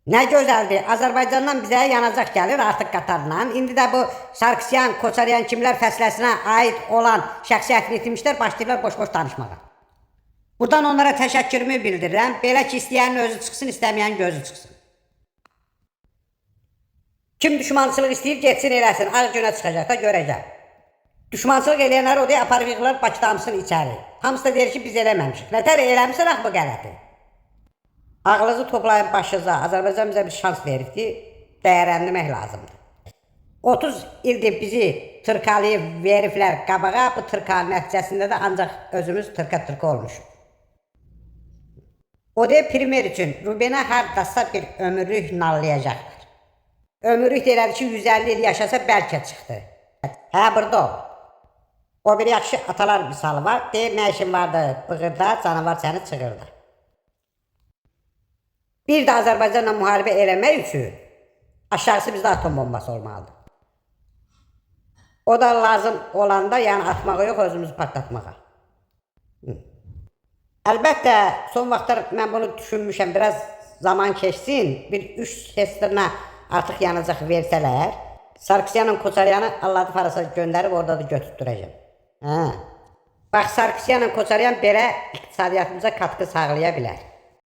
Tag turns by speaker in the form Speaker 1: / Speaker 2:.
Speaker 1: Nə gözəldir. Azərbaycandan bizə yanacaq gəlir artıq qatarla. İndi də bu Sarkisyan, Koçaryan kimlər fəsləsinə aid olan şəxsiyyətini itirmişlər, başlayırlar boş-boş danışmağa. Buradan onlara təşəkkürümü bildirirəm. Belə ki, istəyənin özü çıxsın, istəməyənin gözü çıxsın. Kim düşmançılıq istəyir, getsin eləsin. Ağ günə çıxacaq da görəcək. Düşmançılıq eləyənlər o deyə aparıb yığırlar, Bakıda hamısını içəri. Hamısı da deyir ki, biz eləməmişik. Nətər eləmişsin axı bu qələti? Ağlınızı toplayın başınıza. Azərbaycan bizə bir şans verib ki, dəyərləndirmək lazımdır. 30 ildir bizi tırkalayıb veriblər qabağa, bu tırkanın nəticəsində də ancaq özümüz tırka olmuşuq. O deyə primer üçün Rubenə hardasa bir ömürlük nallayacaqlar. Ömürlük deyirlər ki, 150 il yaşasa bəlkə çıxdı. Hə, burada ol. O bir yaxşı atalar misalı var. Deyir, nə işin vardı bığırda, canavar səni çığırdı. Bir də Azərbaycanla müharibə eləmək üçün aşağısı bizdə atom bombası olmalıdır. O da lazım olanda, yəni atmağa yox, özümüzü partlatmağa. Əlbəttə, son vaxtlar mən bunu düşünmüşəm, biraz zaman keçsin, bir 3 sestrına artıq yanacaq versələr, Sarkisyanın, Koçaryanı Alladı parası göndərib orada da götürdürəcəm. Bax, Sarkisyanın, Koçaryan belə iqtisadiyyatımıza katkı sağlaya bilər.